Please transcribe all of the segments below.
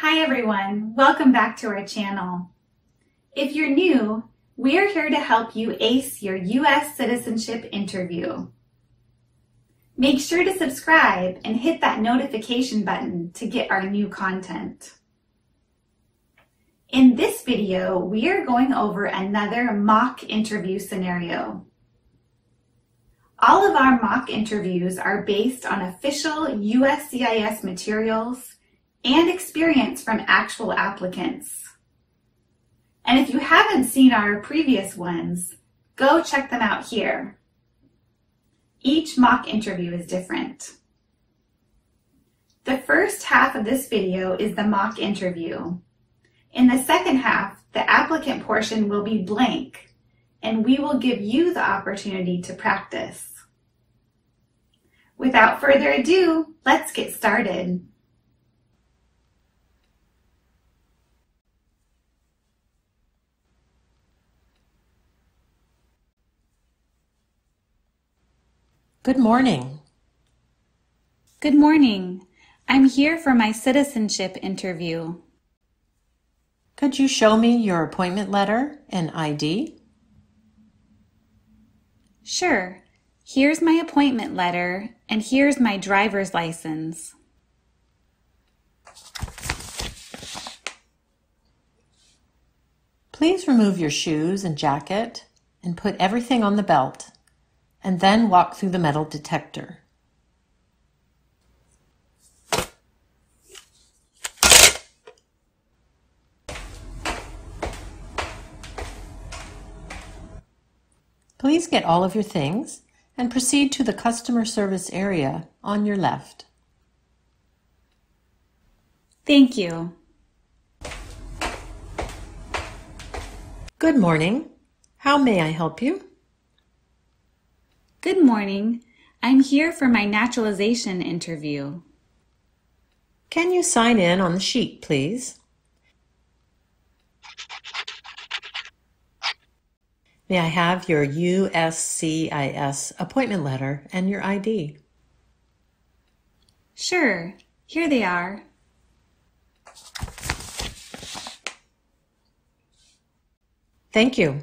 Hi everyone, welcome back to our channel. If you're new, we are here to help you ace your US citizenship interview. Make sure to subscribe and hit that notification button to get our new content. In this video, we are going over another mock interview scenario. All of our mock interviews are based on official USCIS materials and experience from actual applicants. And if you haven't seen our previous ones, go check them out here. Each mock interview is different. The first half of this video is the mock interview. In the second half, the applicant portion will be blank, and we will give you the opportunity to practice. Without further ado, let's get started. Good morning. Good morning. I'm here for my citizenship interview. Could you show me your appointment letter and ID? Sure. Here's my appointment letter, and here's my driver's license. Please remove your shoes and jacket and put everything on the belt, and then walk through the metal detector. Please get all of your things and proceed to the customer service area on your left. Thank you. Good morning. How may I help you? Good morning. I'm here for my naturalization interview. Can you sign in on the sheet, please? May I have your USCIS appointment letter and your ID? Sure. Here they are. Thank you.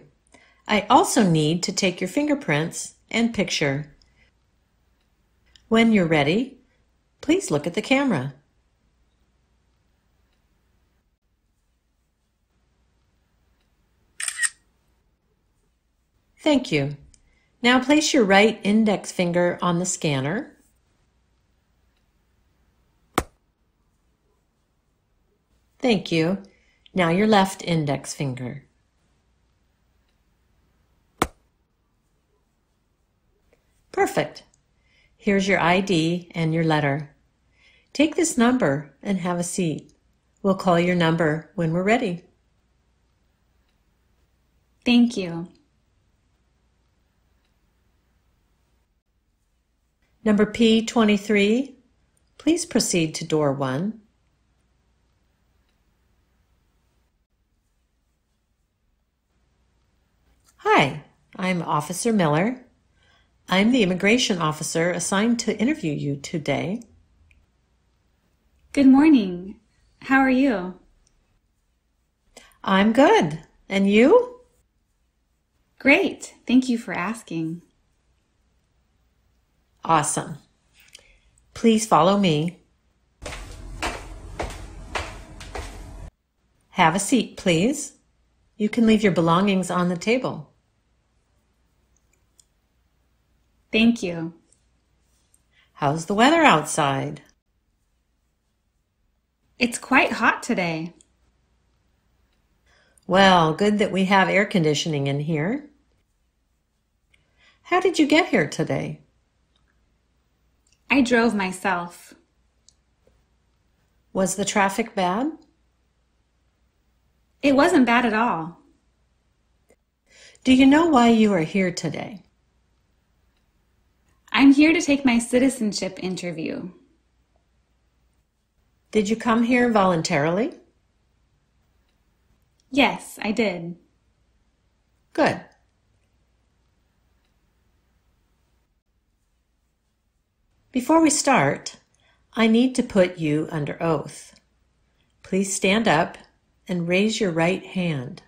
I also need to take your fingerprints and picture. When you're ready, please look at the camera. Thank you. Now place your right index finger on the scanner. Thank you. Now your left index finger. Perfect. Here's your ID and your letter. Take this number and have a seat. We'll call your number when we're ready. Thank you. Number P23, please proceed to door 1. Hi, I'm Officer Miller. I'm the immigration officer assigned to interview you today. Good morning. How are you? I'm good. And you? Great. Thank you for asking. Awesome. Please follow me. Have a seat, please. You can leave your belongings on the table. Thank you. How's the weather outside? It's quite hot today. Well, good that we have air conditioning in here. How did you get here today? I drove myself. Was the traffic bad? It wasn't bad at all. Do you know why you are here today? I'm here to take my citizenship interview. Did you come here voluntarily? Yes, I did. Good. Before we start, I need to put you under oath. please stand up and raise your right hand.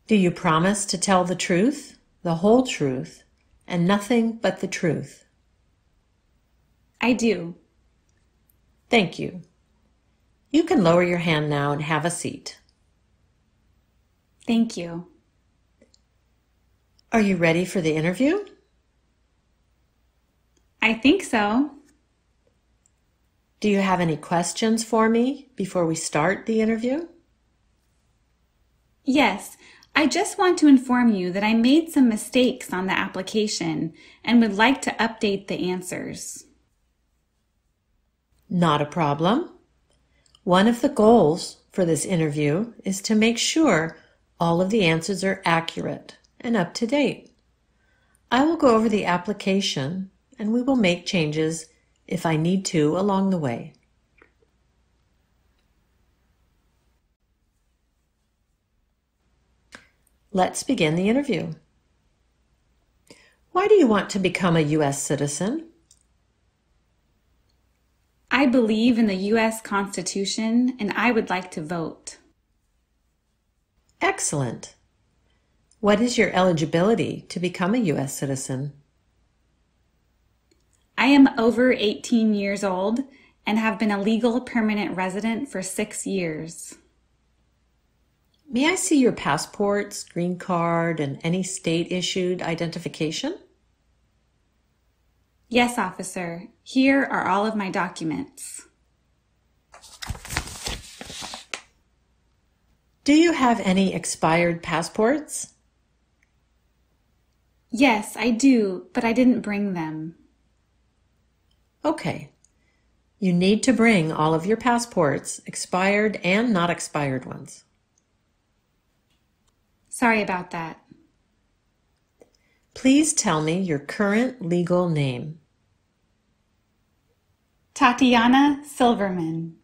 Do you promise to tell the truth, the whole truth, and nothing but the truth? I do. Thank you. You can lower your hand now and have a seat. Thank you. Are you ready for the interview? I think so. Do you have any questions for me before we start the interview? Yes, I just want to inform you that I made some mistakes on the application and would like to update the answers. Not a problem. One of the goals for this interview is to make sure all of the answers are accurate and up to date. I will go over the application and we will make changes if I need to along the way. Let's begin the interview. Why do you want to become a U.S. citizen? I believe in the U.S. Constitution and I would like to vote. Excellent. What is your eligibility to become a U.S. citizen? I am over 18 years old and have been a legal permanent resident for 6 years. May I see your passports, green card, and any state-issued identification? Yes, officer. Here are all of my documents. Do you have any expired passports? Yes, I do, but I didn't bring them. Okay. You need to bring all of your passports, expired and not expired ones. Sorry about that. Please tell me your current legal name. Tatiana Silverman.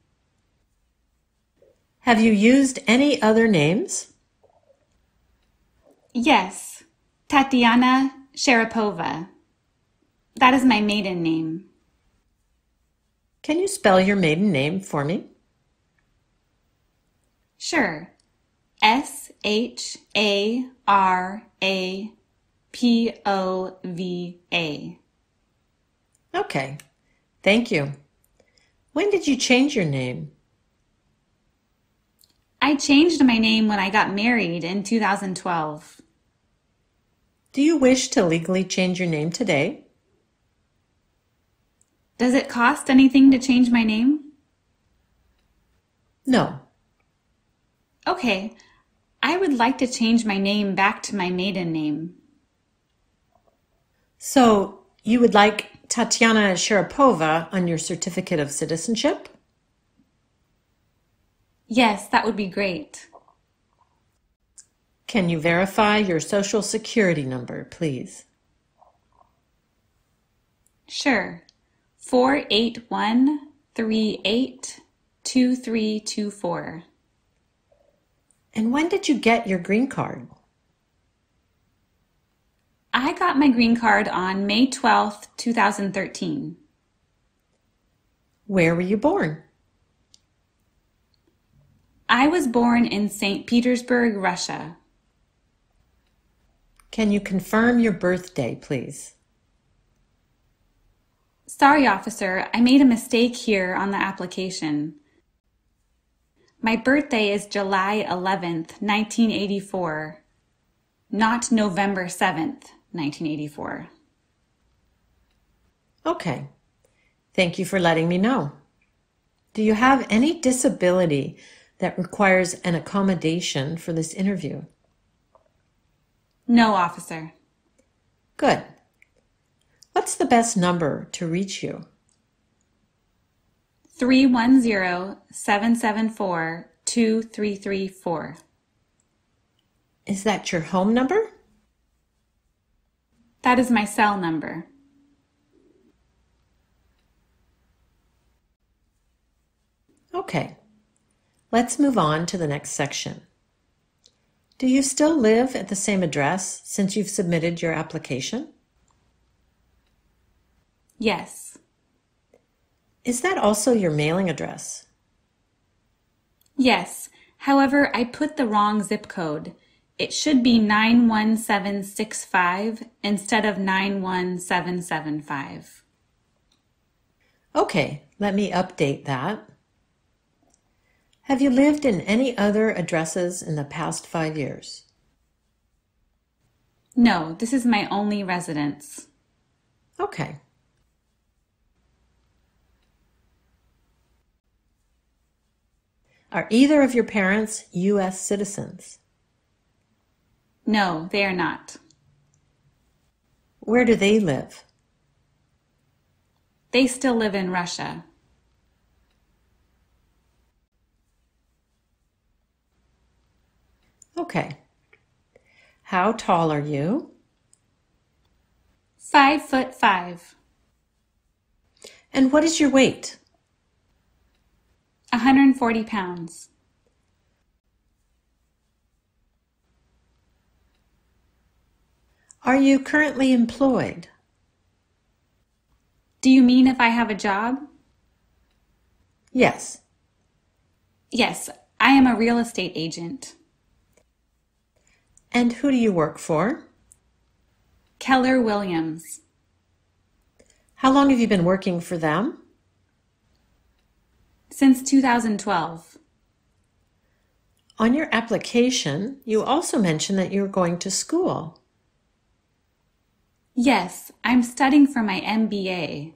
Have you used any other names? Yes, Tatiana Sharapova. That is my maiden name. Can you spell your maiden name for me? Sure. Sharapova. Okay, thank you. When did you change your name? I changed my name when I got married in 2012. Do you wish to legally change your name today? Does it cost anything to change my name? No. Okay, I would like to change my name back to my maiden name. So you would like Tatiana Sharapova on your certificate of citizenship? Yes, that would be great. Can you verify your social security number, please? Sure. 481382324. And when did you get your green card? I got my green card on May 12th, 2013. Where were you born? I was born in St. Petersburg, Russia. Can you confirm your birthday, please? Sorry, officer, I made a mistake here on the application. My birthday is July 11th, 1984, not November 7th, 1984. Okay. Thank you for letting me know. Do you have any disability that requires an accommodation for this interview? No, officer. Good. What's the best number to reach you? 310-774-2334. Is that your home number? That is my cell number. Okay. Let's move on to the next section. Do you still live at the same address since you've submitted your application? Yes. Is that also your mailing address? Yes, however, I put the wrong zip code. It should be 91765 instead of 91775. Okay, let me update that. Have you lived in any other addresses in the past 5 years? No, this is my only residence. Okay. Are either of your parents U.S. citizens? No, they are not. Where do they live? They still live in Russia. Okay. How tall are you? 5'5". And what is your weight? 140 pounds. Are you currently employed? Do you mean if I have a job? Yes. Yes, I am a real estate agent. And who do you work for? Keller Williams. How long have you been working for them? Since 2012. On your application, you also mentioned that you're going to school. Yes, I'm studying for my MBA.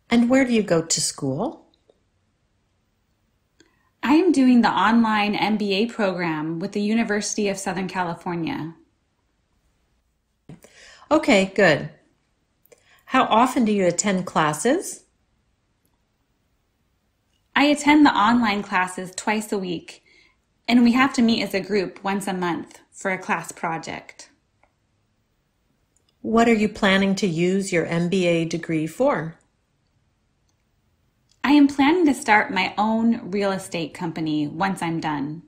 And where do you go to school? I am doing the online MBA program with the University of Southern California. Okay, good. How often do you attend classes? I attend the online classes twice a week, and we have to meet as a group once a month for a class project. What are you planning to use your MBA degree for? I am planning to start my own real estate company once I'm done.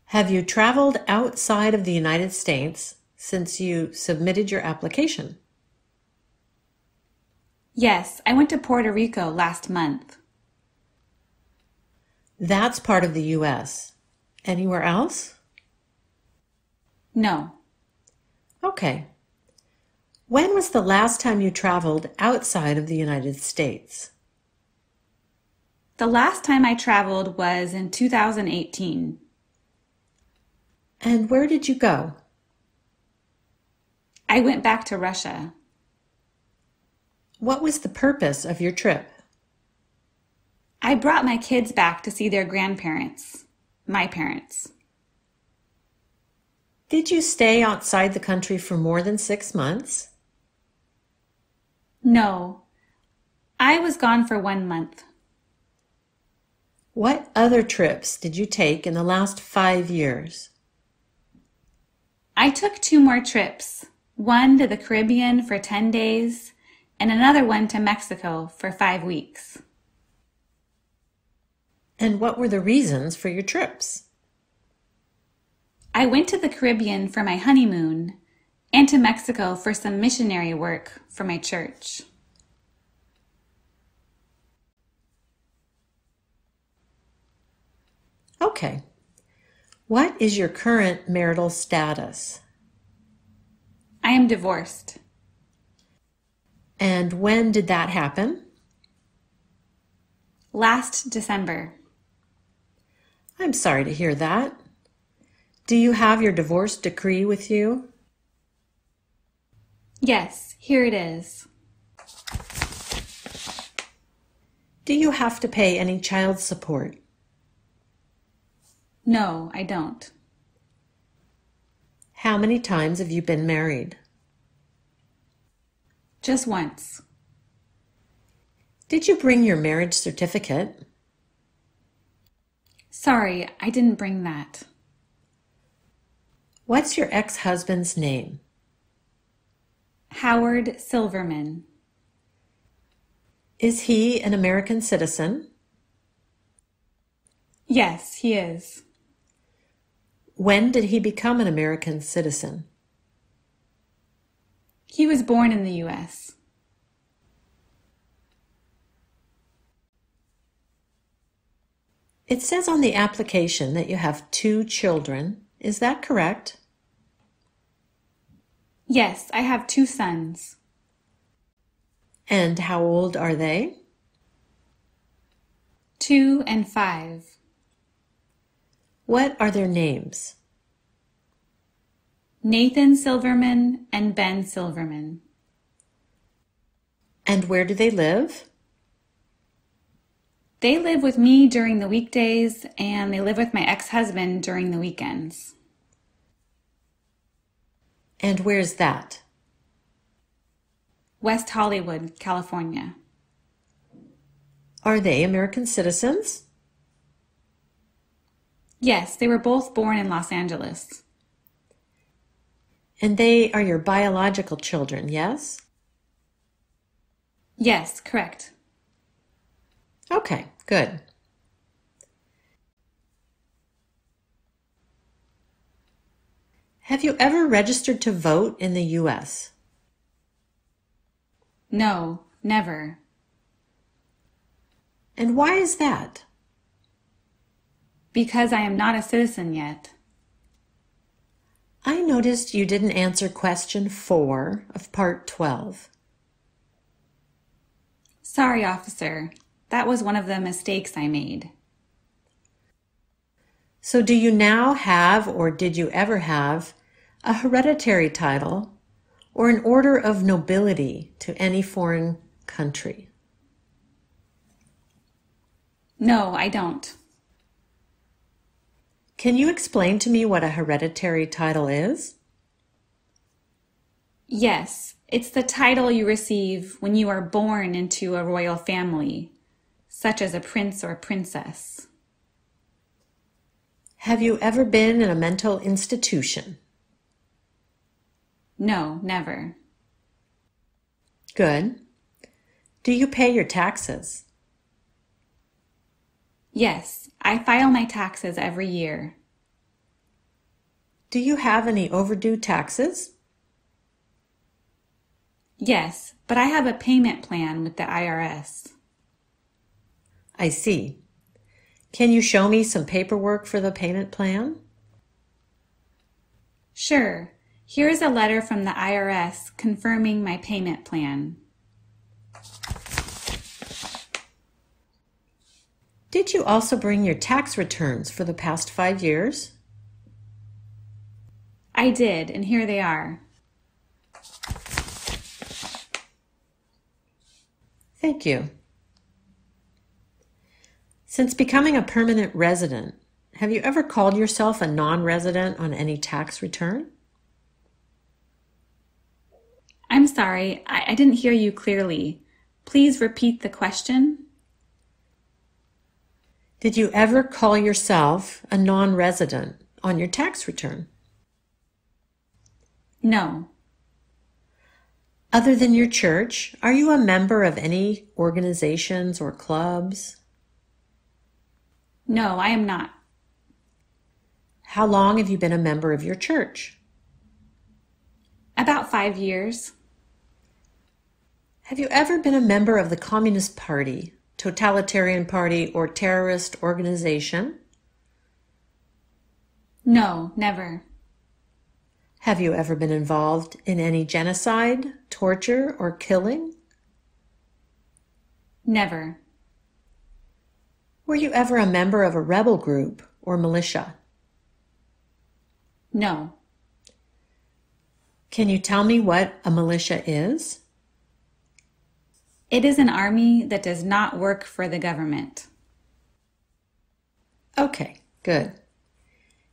Have you traveled outside of the United States since you submitted your application? Yes, I went to Puerto Rico last month. That's part of the U.S. Anywhere else? No. Okay. When was the last time you traveled outside of the United States? The last time I traveled was in 2018. And where did you go? I went back to Russia. What was the purpose of your trip? I brought my kids back to see their grandparents, my parents. Did you stay outside the country for more than 6 months? No, I was gone for 1 month. What other trips did you take in the last 5 years? I took 2 more trips, one to the Caribbean for 10 days and another one to Mexico for 5 weeks. And what were the reasons for your trips? I went to the Caribbean for my honeymoon and to Mexico for some missionary work for my church. Okay. What is your current marital status? I am divorced. And when did that happen? Last December. I'm sorry to hear that. Do you have your divorce decree with you? Yes, here it is. Do you have to pay any child support? No, I don't. How many times have you been married? Just once. Did you bring your marriage certificate? Sorry, I didn't bring that. What's your ex-husband's name? Howard Silverman. Is he an American citizen? Yes, he is. When did he become an American citizen? He was born in the U.S. It says on the application that you have 2 children. Is that correct? Yes, I have 2 sons. And how old are they? 2 and 5. What are their names? Nathan Silverman and Ben Silverman. And where do they live? They live with me during the weekdays, and they live with my ex-husband during the weekends. And where's that? West Hollywood, California. Are they American citizens? Yes, they were both born in Los Angeles. And they are your biological children, yes? Yes, correct. Okay, good. Have you ever registered to vote in the U.S.? No, never. And why is that? Because I am not a citizen yet. I noticed you didn't answer question 4 of part 12. Sorry, officer. That was one of the mistakes I made. So do you now have, or did you ever have, a hereditary title or an order of nobility to any foreign country? No, I don't. Can you explain to me what a hereditary title is? Yes, it's the title you receive when you are born into a royal family, such as a prince or princess. Have you ever been in a mental institution? No, never. Good. Do you pay your taxes? Yes, I file my taxes every year. Do you have any overdue taxes? Yes, but I have a payment plan with the IRS. I see. Can you show me some paperwork for the payment plan? Sure. Here is a letter from the IRS confirming my payment plan. Did you also bring your tax returns for the past 5 years? I did, and here they are. Thank you. Since becoming a permanent resident, have you ever called yourself a non-resident on any tax return? I'm sorry, I didn't hear you clearly. Please repeat the question. Did you ever call yourself a non-resident on your tax return? No. Other than your church, are you a member of any organizations or clubs? No, I am not. How long have you been a member of your church? About 5 years. Have you ever been a member of the Communist Party, totalitarian party, or terrorist organization? No, never. Have you ever been involved in any genocide, torture, or killing? Never. Were you ever a member of a rebel group or militia? No. Can you tell me what a militia is? It is an army that does not work for the government. Okay, good.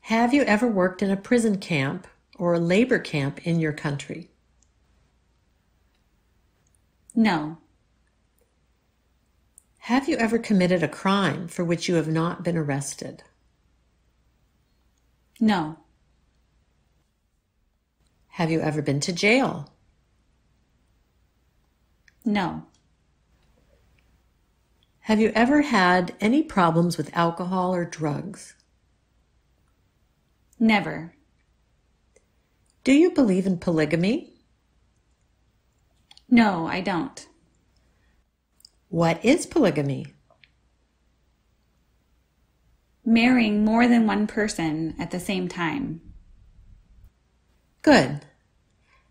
Have you ever worked in a prison camp or a labor camp in your country? No. Have you ever committed a crime for which you have not been arrested? No. Have you ever been to jail? No. Have you ever had any problems with alcohol or drugs? Never. Do you believe in polygamy? No, I don't. What is polygamy? Marrying more than one person at the same time. Good.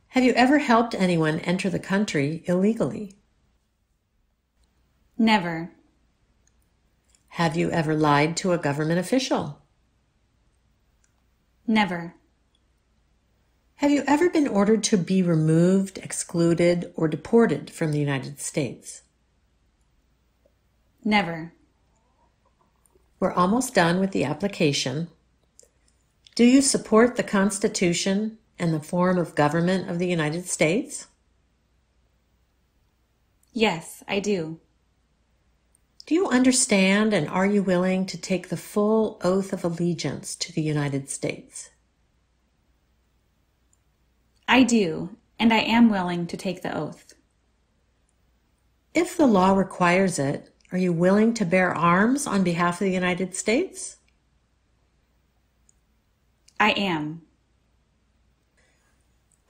Have you ever helped anyone enter the country illegally? Never. Have you ever lied to a government official? Never. Have you ever been ordered to be removed, excluded, or deported from the United States? Never. We're almost done with the application. Do you support the Constitution and the form of government of the United States? Yes, I do. Do you understand and are you willing to take the full oath of allegiance to the United States? I do, and I am willing to take the oath. If the law requires it, are you willing to bear arms on behalf of the United States? I am.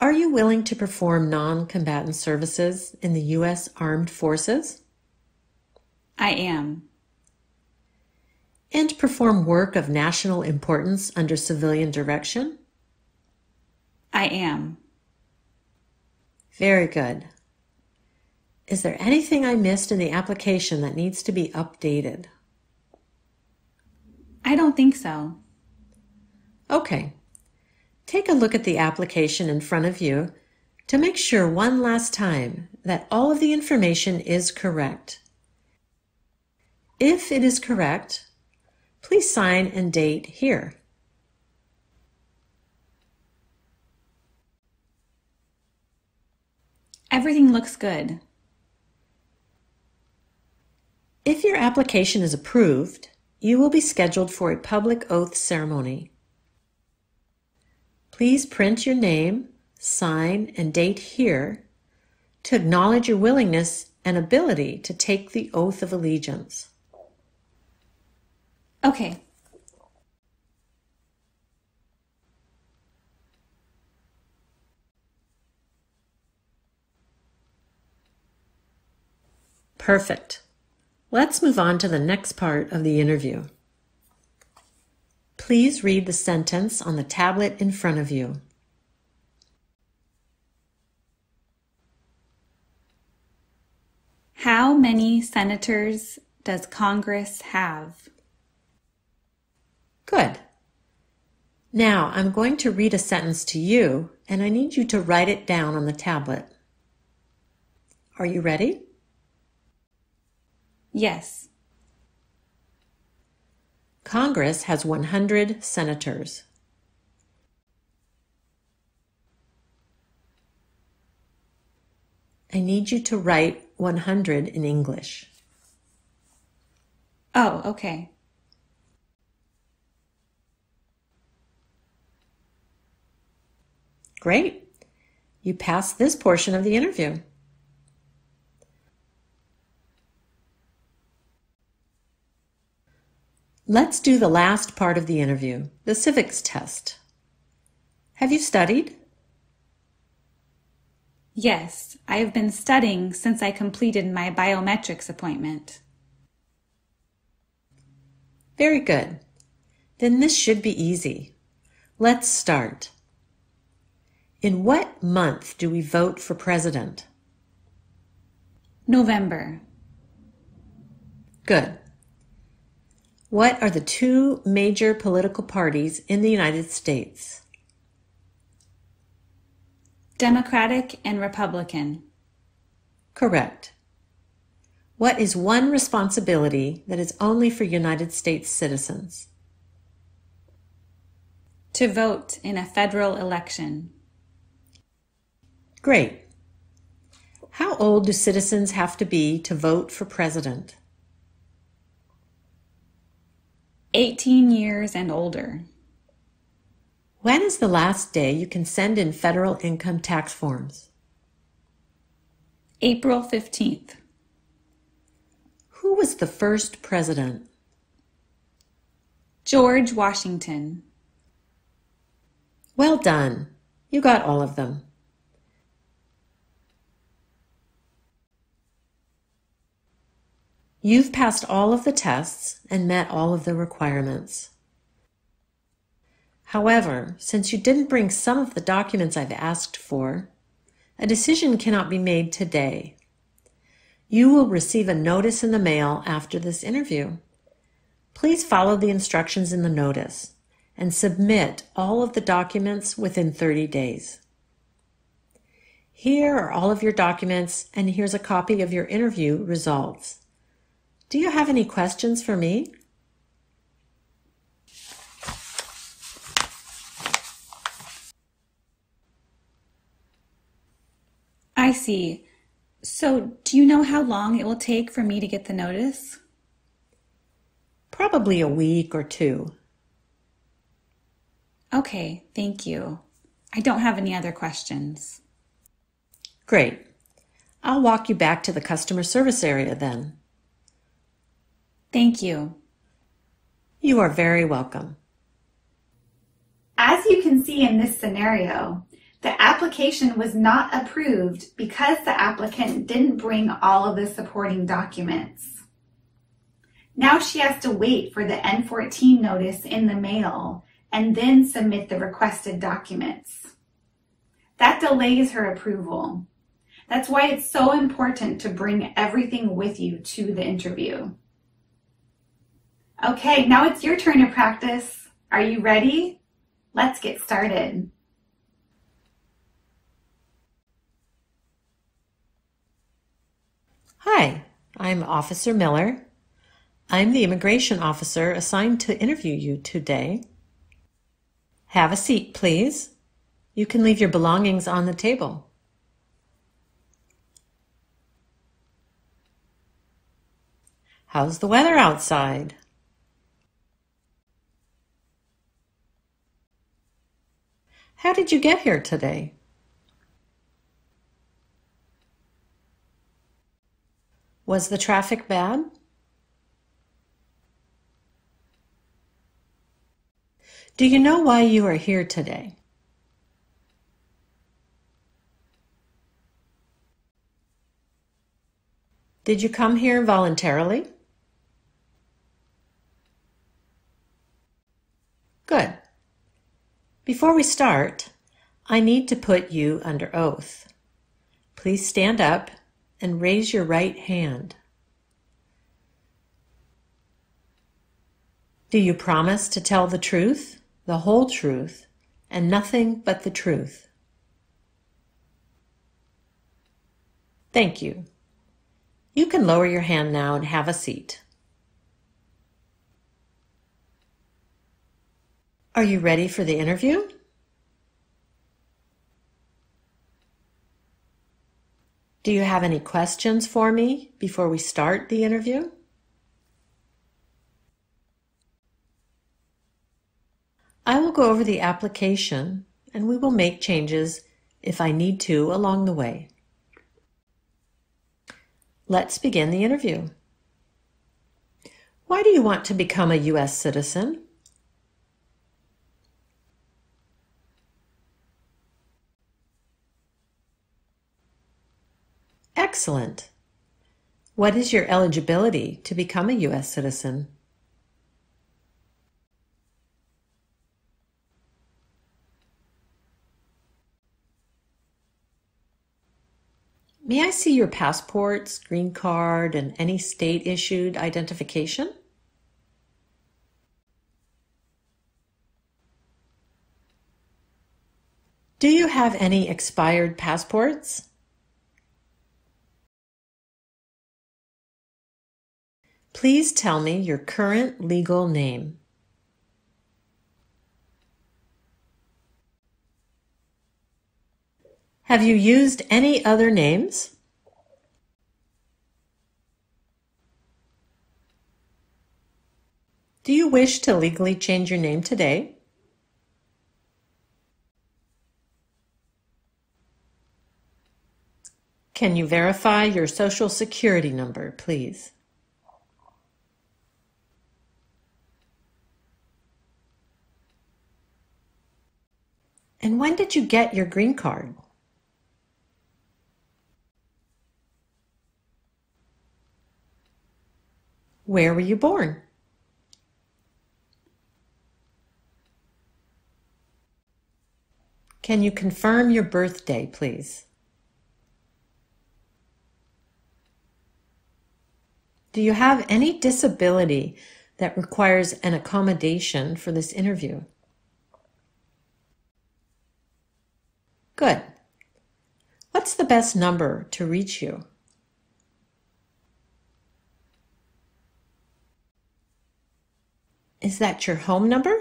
Are you willing to perform non-combatant services in the U.S. Armed Forces? I am. And perform work of national importance under civilian direction? I am. Very good. Is there anything I missed in the application that needs to be updated? I don't think so. Okay. Take a look at the application in front of you to make sure one last time that all of the information is correct. If it is correct, please sign and date here. Everything looks good. If your application is approved, you will be scheduled for a public oath ceremony. Please print your name, sign, and date here to acknowledge your willingness and ability to take the oath of allegiance. Okay. Perfect. Let's move on to the next part of the interview. Please read the sentence on the tablet in front of you. How many senators does Congress have? Good. Now I'm going to read a sentence to you, and I need you to write it down on the tablet. Are you ready? Yes. Congress has 100 senators. I need you to write 100 in English. Oh, okay. Great. You passed this portion of the interview. Let's do the last part of the interview, the civics test. Have you studied? Yes, I have been studying since I completed my biometrics appointment. Very good. Then this should be easy. Let's start. In what month do we vote for president? November. Good. What are the two major political parties in the United States? Democratic and Republican. Correct. What is one responsibility that is only for United States citizens? To vote in a federal election. Great. How old do citizens have to be to vote for president? 18 years and older. When is the last day you can send in federal income tax forms? April 15th. Who was the first president? George Washington. Well done. You got all of them. You've passed all of the tests and met all of the requirements. However, since you didn't bring some of the documents I've asked for, a decision cannot be made today. You will receive a notice in the mail after this interview. Please follow the instructions in the notice and submit all of the documents within 30 days. Here are all of your documents, and here's a copy of your interview results. Do you have any questions for me? I see. So, do you know how long it will take for me to get the notice? Probably a week or two. Okay, thank you. I don't have any other questions. Great. I'll walk you back to the customer service area then. Thank you. You are very welcome. As you can see in this scenario, the application was not approved because the applicant didn't bring all of the supporting documents. Now she has to wait for the N400 notice in the mail and then submit the requested documents. That delays her approval. That's why it's so important to bring everything with you to the interview. Okay, now it's your turn to practice. Are you ready? Let's get started. Hi, I'm Officer Miller. I'm the immigration officer assigned to interview you today. Have a seat, please. You can leave your belongings on the table. How's the weather outside? How did you get here today? Was the traffic bad? Do you know why you are here today? Did you come here voluntarily? Good. Before we start, I need to put you under oath. Please stand up and raise your right hand. Do you promise to tell the truth, the whole truth, and nothing but the truth? Thank you. You can lower your hand now and have a seat. Are you ready for the interview? Do you have any questions for me before we start the interview? I will go over the application and we will make changes if I need to along the way. Let's begin the interview. Why do you want to become a U.S. citizen? Excellent. What is your eligibility to become a U.S. citizen? May I see your passports, green card, and any state-issued identification? Do you have any expired passports? Please tell me your current legal name. Have you used any other names? Do you wish to legally change your name today? Can you verify your Social Security number, please? And when did you get your green card? Where were you born? Can you confirm your birthday, please? Do you have any disability that requires an accommodation for this interview? Good. What's the best number to reach you? Is that your home number?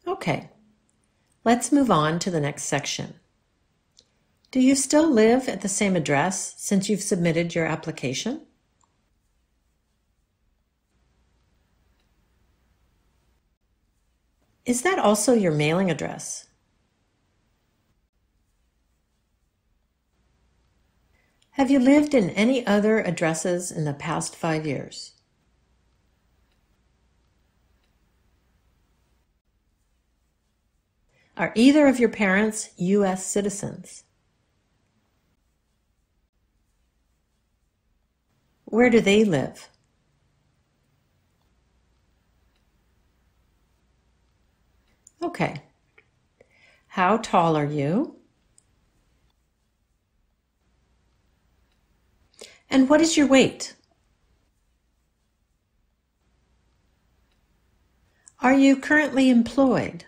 Okay, let's move on to the next section. Do you still live at the same address since you've submitted your application? Is that also your mailing address? Have you lived in any other addresses in the past 5 years? Are either of your parents US citizens? Where do they live? Okay. How tall are you? And what is your weight? Are you currently employed?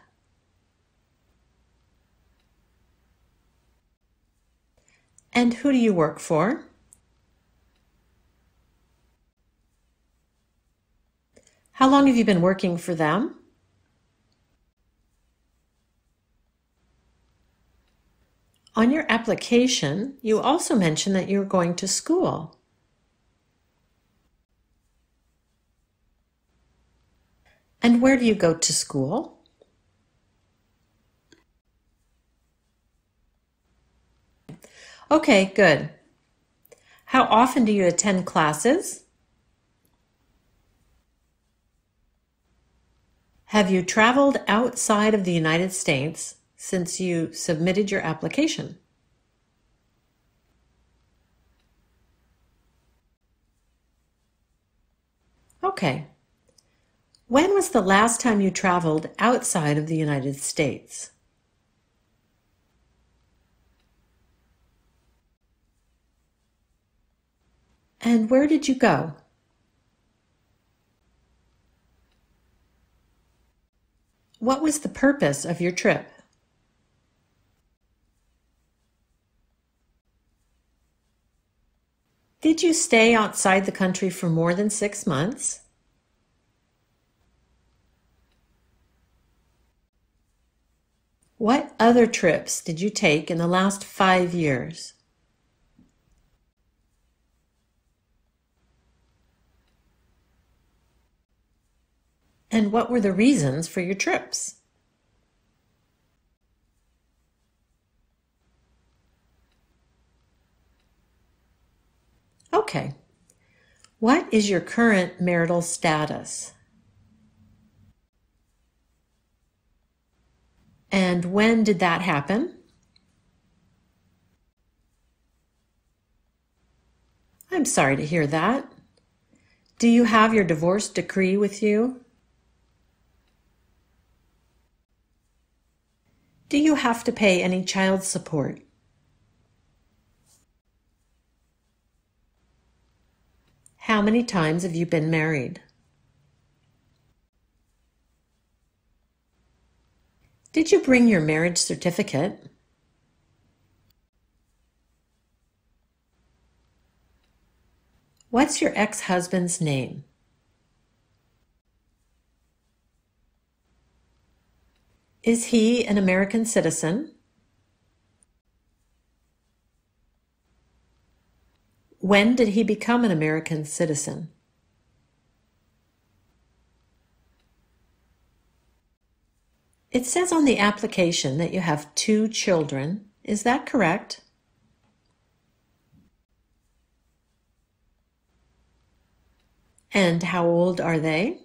And who do you work for? How long have you been working for them? On your application, you also mentioned that you're going to school. And where do you go to school? Okay, good. How often do you attend classes? Have you traveled outside of the United States since you submitted your application? Okay. When was the last time you traveled outside of the United States? And where did you go? What was the purpose of your trip? Did you stay outside the country for more than 6 months? What other trips did you take in the last 5 years? And what were the reasons for your trips? Okay. What is your current marital status? And when did that happen? I'm sorry to hear that. Do you have your divorce decree with you? Do you have to pay any child support? How many times have you been married? Did you bring your marriage certificate? What's your ex-husband's name? Is he an American citizen? When did he become an American citizen? It says on the application that you have 2 children. Is that correct? And how old are they?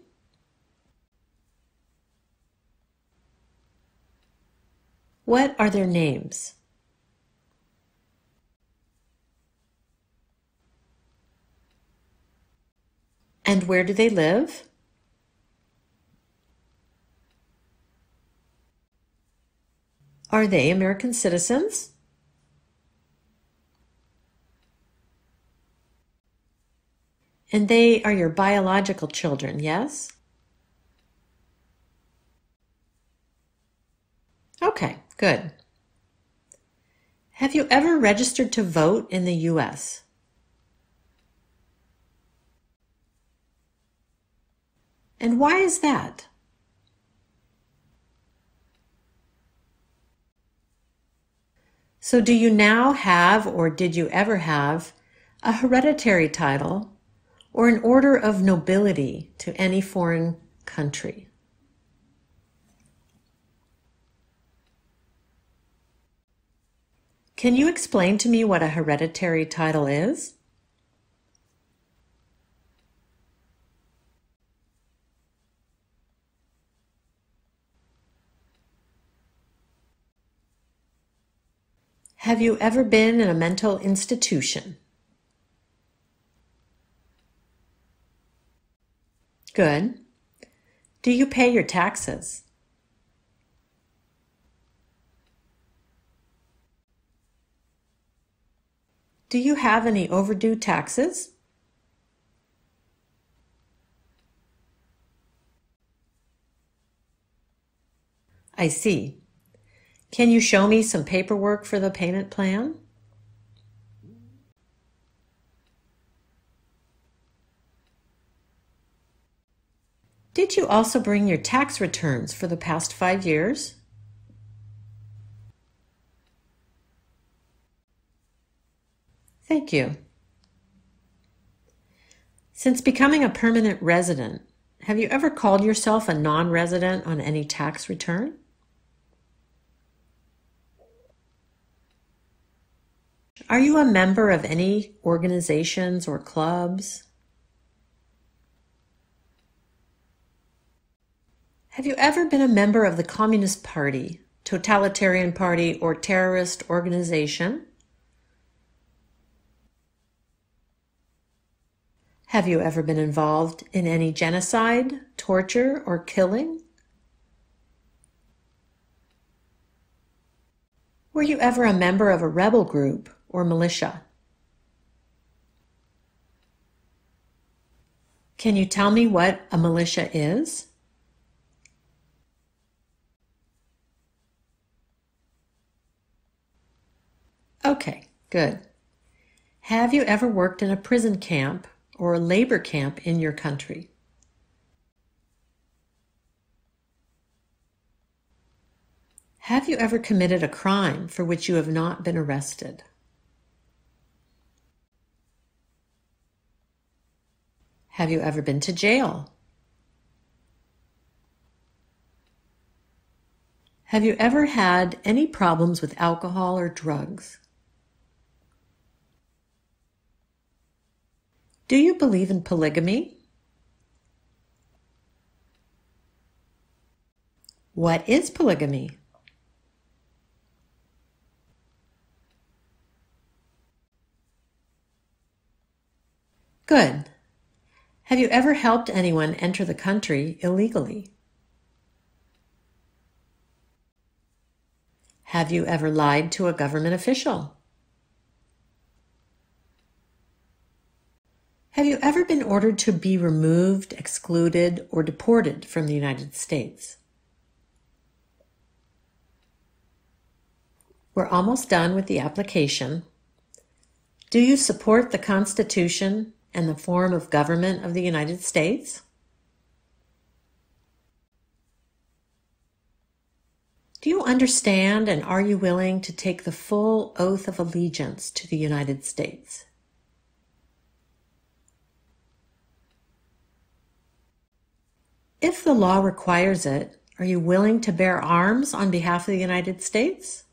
What are their names? And where do they live? Are they American citizens? And they are your biological children, yes? Okay, good. Have you ever registered to vote in the U.S.? And why is that? So do you now have, or did you ever have, a hereditary title or an order of nobility to any foreign country? Can you explain to me what a hereditary title is? Have you ever been in a mental institution? Good. Do you pay your taxes? Do you have any overdue taxes? I see. Can you show me some paperwork for the payment plan? Did you also bring your tax returns for the past 5 years? Thank you. Since becoming a permanent resident, have you ever called yourself a non-resident on any tax return? Are you a member of any organizations or clubs? Have you ever been a member of the Communist Party, totalitarian party, or terrorist organization? Have you ever been involved in any genocide, torture, or killing? Were you ever a member of a rebel group or militia? Can you tell me what a militia is? Okay, good. Have you ever worked in a prison camp or a labor camp in your country? Have you ever committed a crime for which you have not been arrested? Have you ever been to jail? Have you ever had any problems with alcohol or drugs? Do you believe in polygamy? What is polygamy? Good. Have you ever helped anyone enter the country illegally? Have you ever lied to a government official? Have you ever been ordered to be removed, excluded, or deported from the United States? We're almost done with the application. Do you support the Constitution and the form of government of the United States? Do you understand and are you willing to take the full oath of allegiance to the United States? If the law requires it, are you willing to bear arms on behalf of the United States?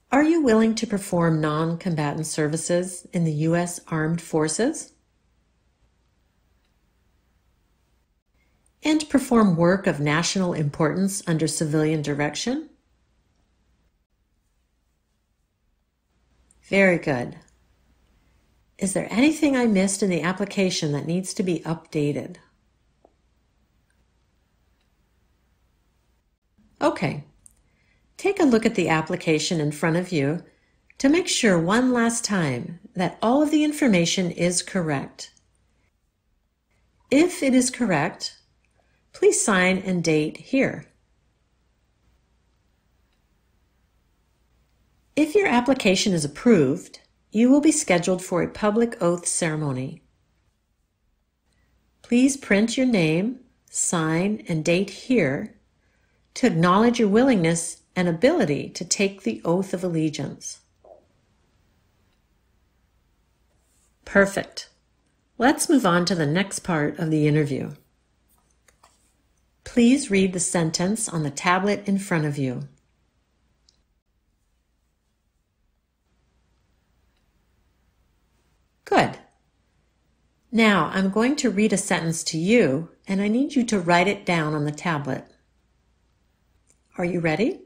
Are you willing to perform non-combatant services in the U.S. Armed Forces? And perform work of national importance under civilian direction? Very good. Is there anything I missed in the application that needs to be updated? Okay. Take a look at the application in front of you to make sure one last time that all of the information is correct. If it is correct, please sign and date here. If your application is approved, you will be scheduled for a public oath ceremony. Please print your name, sign, and date here to acknowledge your willingness and ability to take the oath of allegiance. Perfect. Let's move on to the next part of the interview. Please read the sentence on the tablet in front of you. Good. Now I'm going to read a sentence to you, and I need you to write it down on the tablet. Are you ready?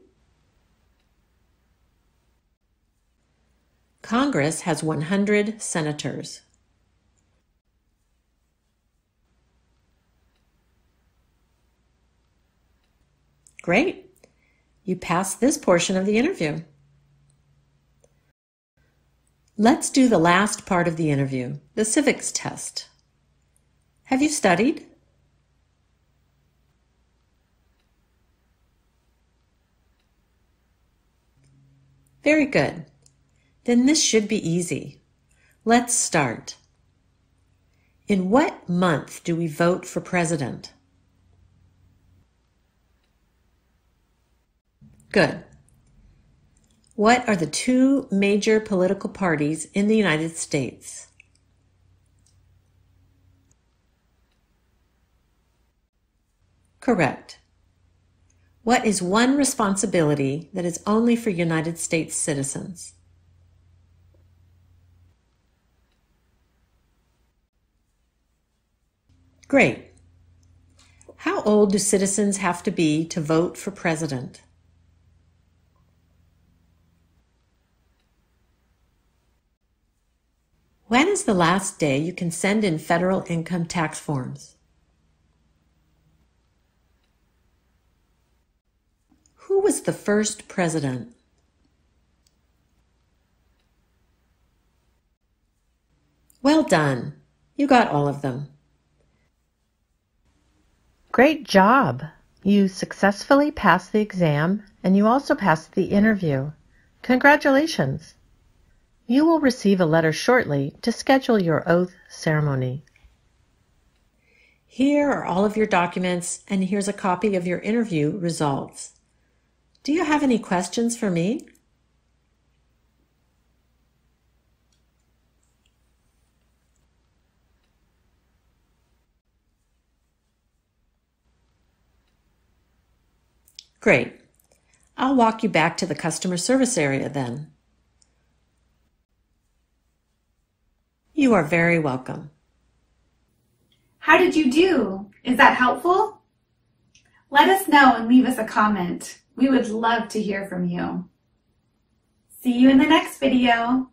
Congress has 100 senators. Great. You passed this portion of the interview. Let's do the last part of the interview, the civics test. Have you studied? Very good. Then this should be easy. Let's start. In what month do we vote for president? Good. What are the two major political parties in the United States? Correct. What is one responsibility that is only for United States citizens? Great. How old do citizens have to be to vote for president? When is the last day you can send in federal income tax forms? Who was the first president? Well done. You got all of them. Great job! You successfully passed the exam and you also passed the interview. Congratulations! You will receive a letter shortly to schedule your oath ceremony. Here are all of your documents, and here's a copy of your interview results. Do you have any questions for me? Great. I'll walk you back to the customer service area then. You are very welcome. How did you do? Is that helpful? Let us know and leave us a comment. We would love to hear from you. See you in the next video.